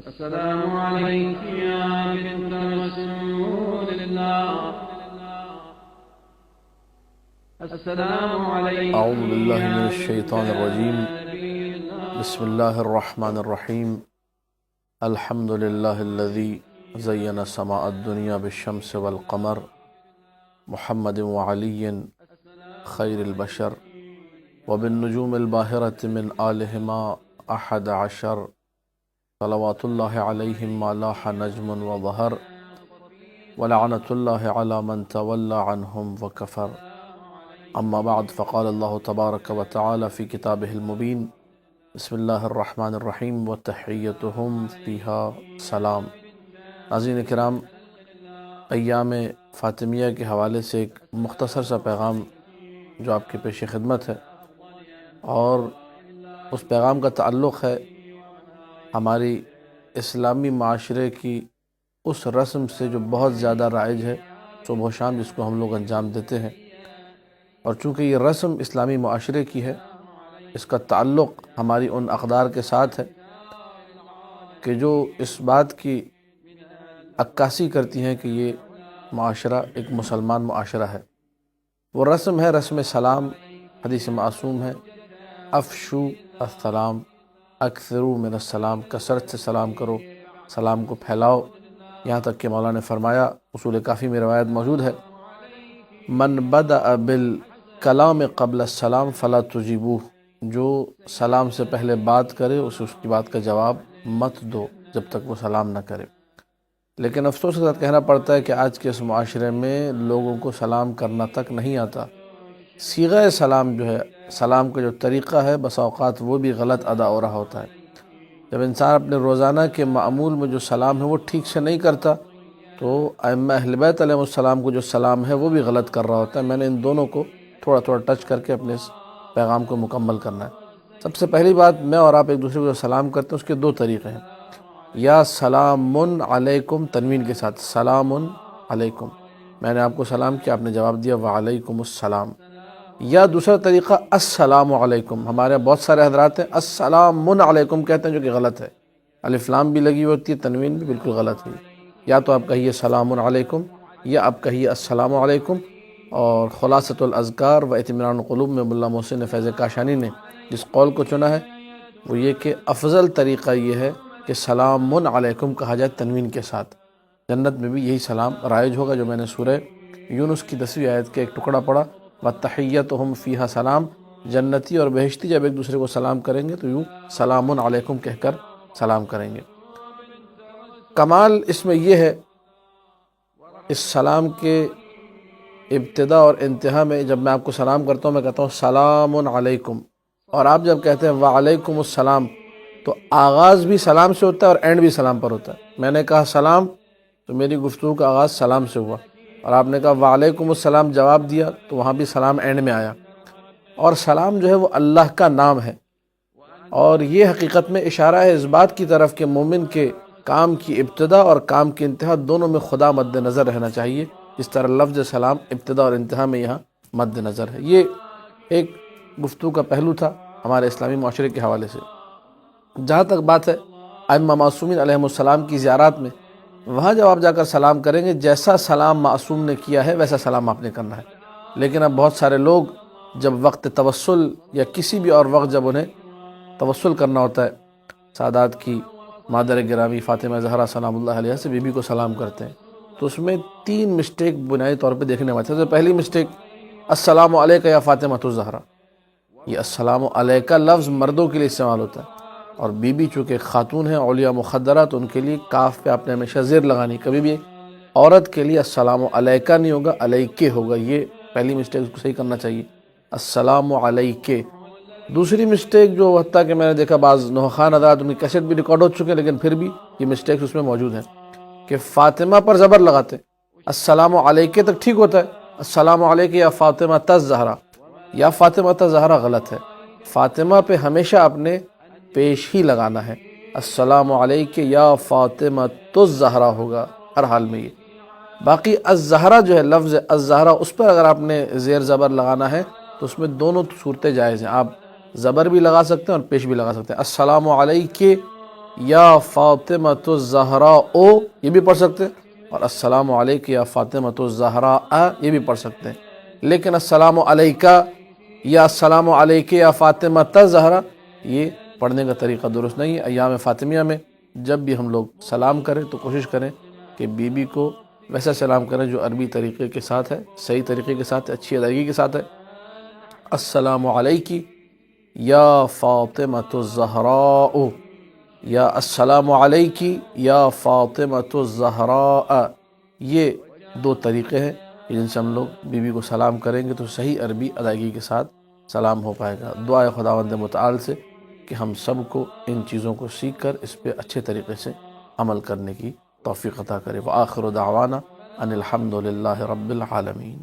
السلام عليك يا بنت رسول الله. السلام عليك اعوذ باللہ من يا الشیطان بنت الرجیم. نبي الله. بسم اللہ الرحمن الرحیم. الحمد للہ الذی زین سماء الدنیا بالشمس والقمر محمد وعلی خیر البشر وبالنجوم الباہرة من آلہما احد عشر صلوات اللہ علیہم ما لاح نجم وظہر ولعنۃ اللہ علی من تولی عنہم وکفر. اما بعد فقال اللہ تبارک وتعالی فی کتابہ المبین بسم اللہ الرحمن الرحیم وتحیتہم فیہا سلام. ناظرین کرام، ایام فاطمیہ کے حوالے سے ایک مختصر سا پیغام جو آپ کے پیش خدمت ہے، اور اس پیغام کا تعلق ہے ہماری اسلامی معاشرے کی اس رسم سے جو بہت زیادہ رائج ہے صبح و شام، جس کو ہم لوگ انجام دیتے ہیں. اور چونکہ یہ رسم اسلامی معاشرے کی ہے، اس کا تعلق ہماری ان اقدار کے ساتھ ہے کہ جو اس بات کی عکاسی کرتی ہیں کہ یہ معاشرہ ایک مسلمان معاشرہ ہے. وہ رسم ہے رسم سلام. حدیث معصوم ہے، افشو السلام اکثروا من السلام، کثرت سے سلام کرو، سلام کو پھیلاؤ. یہاں تک کہ مولانا نے فرمایا، اصول کافی میں روایت موجود ہے، من بدأ بالکلام قبل السلام فلا تجیبوہ، جو سلام سے پہلے بات کرے اسے اس کی بات کا جواب مت دو جب تک وہ سلام نہ کرے. لیکن افسوس کے ساتھ کہنا پڑتا ہے کہ آج کے اس معاشرے میں لوگوں کو سلام کرنا تک نہیں آتا. صیغہ سلام جو ہے، سلام کا جو طریقہ ہے، بس اوقات وہ بھی غلط ادا ہو رہا ہوتا ہے. جب انسان اپنے روزانہ کے معمول میں جو سلام ہے وہ ٹھیک سے نہیں کرتا، تو ائمہ اہل بیت علیہ السلام کو جو سلام ہے وہ بھی غلط کر رہا ہوتا ہے. میں نے ان دونوں کو تھوڑا تھوڑا ٹچ کر کے اپنے اس پیغام کو مکمل کرنا ہے. سب سے پہلی بات، میں اور آپ ایک دوسرے کو جو سلام کرتے ہیں اس کے دو طریقے ہیں. یا سلام علیکم تنوین کے ساتھ، سلام علیکم، میں نے آپ کو سلام کیا، آپ نے جواب دیا وعلیکم السلام. یا دوسرا طریقہ السلام علیکم. ہمارے بہت سارے حضرات ہیں السلام علیکم کہتے ہیں، جو کہ غلط ہے. الف لام بھی لگی ہوتی ہے، تنوین بھی بالکل غلط ہوئی. یا تو آپ کہیے سلام علیکم، یا آپ کہیے السلام علیکم. اور خلاصۃ الاذکار و اطمینان القلوب میں ملا محسن فیض کاشانی نے جس قول کو چنا ہے وہ یہ کہ افضل طریقہ یہ ہے کہ سلام علیکم کہا جائے تنوین کے ساتھ. جنت میں بھی یہی سلام رائج ہوگا، جو میں نے سورہ یونس کی 10ویں آیت کے ایک ٹکڑا پڑھا، وَتَحِيَّتُهُمْ فِيهَا سلام. جنتی اور بہشتی جب ایک دوسرے کو سلام کریں گے تو یوں سلام علیکم کہہ کر سلام کریں گے. کمال اس میں یہ ہے، اس سلام کے ابتدا اور انتہا میں جب میں آپ کو سلام کرتا ہوں میں کہتا ہوں سلام علیکم، اور آپ جب کہتے ہیں وعلیکم السلام تو آغاز بھی سلام سے ہوتا ہے اور اینڈ بھی سلام پر ہوتا ہے. میں نے کہا سلام تو میری گفتگو کا آغاز سلام سے ہوا، اور آپ نے کہا وعلیکم السلام جواب دیا تو وہاں بھی سلام اینڈ میں آیا. اور سلام جو ہے وہ اللہ کا نام ہے، اور یہ حقیقت میں اشارہ ہے اس بات کی طرف کہ مومن کے کام کی ابتدا اور کام کی انتہا دونوں میں خدا مد نظر رہنا چاہیے، جس طرح لفظ سلام ابتدا اور انتہا میں یہاں مد نظر ہے. یہ ایک گفتگو کا پہلو تھا ہمارے اسلامی معاشرے کے حوالے سے. جہاں تک بات ہے ائمہ معصومین علیہم السلام کی زیارات میں، وہاں جب آپ جا کر سلام کریں گے جیسا سلام معصوم نے کیا ہے ویسا سلام آپ نے کرنا ہے. لیکن اب بہت سارے لوگ جب وقت توسل یا کسی بھی اور وقت جب انہیں توسل کرنا ہوتا ہے سادات کی مادر گرامی فاطمہ زہرا سلام اللہ علیہ سے بی بی کو سلام کرتے ہیں، تو اس میں 3 مسٹیک بنیادی طور پہ دیکھنے میں آتی ہے. سب سے پہلی مسٹیک السلام علیکہ یا فاطمہ الزہرا. یہ السلام علیکہ لفظ مردوں کے لیے استعمال ہوتا ہے، اور بی بی چونکہ خاتون ہیں اولیاء مخدرہ، تو ان کے لیے کاف پہ آپ نے ہمیشہ زیر لگانی. کبھی بھی عورت کے لیے السلام علیکہ نہیں ہوگا، علیکہ ہوگا. یہ پہلی مسٹیک، اس کو صحیح کرنا چاہیے، السلام علیکہ. دوسری مسٹیک جو حتیٰ کہ میں نے دیکھا بعض نوخان حضرات ان کی کیسٹ بھی ریکارڈ ہو چکے ہیں، لیکن پھر بھی یہ مسٹیکس اس میں موجود ہیں کہ فاطمہ پر زبر لگاتے ہیں. السلام علیکہ تک ٹھیک ہوتا ہے، السلام علیکہ یا فاطمہ الزہرا یا فاطمہ الزہرا غلط ہے. فاطمہ پہ ہمیشہ آپ نے پیش ہی لگانا ہے، السلام علیکہ یا فاطمہ الزہرا ہوگا ہر حال میں. یہ باقی الزہرا جو ہے لفظ الزہرا، اس پر اگر آپ نے زیر زبر لگانا ہے تو اس میں دونوں صورتیں جائز ہیں. آپ زبر بھی لگا سکتے ہیں اور پیش بھی لگا سکتے ہیں. السلام علیکہ یا فاطمۃ الزہراء یہ بھی پڑھ سکتے ہیں، اور السلام علیکہ یا فاطمۃ الزہراء یہ بھی پڑھ سکتے ہیں۔ لیکن السلام علیکہ یا السلام علیکہ یا فاطمۃ الزہراء یہ پڑھنے کا طریقہ درست نہیں ہے۔ ایام فاطمیہ میں جب بھی ہم لوگ سلام کریں تو کوشش کریں کہ بی بی کو ویسا سلام کریں جو عربی طریقے کے ساتھ ہے، صحیح طریقے کے ساتھ ہے، اچھی ادائیگی کے ساتھ ہے۔ السلام علیکی یا فاطمۃ الزہراء یا السلام علیکی یا فاطمۃ الزہراء، یہ دو طریقے ہیں جن سے ہم لوگ بی بی کو سلام کریں گے تو صحیح عربی ادائیگی کے ساتھ سلام ہو پائے گا۔ دعا ہے خداوند متعال سے کہ ہم سب کو ان چیزوں کو سیکھ کر اس پہ اچھے طریقے سے عمل کرنے کی توفیق عطا کرے۔ وآخر دعوانا ان الحمد للہ رب العالمین۔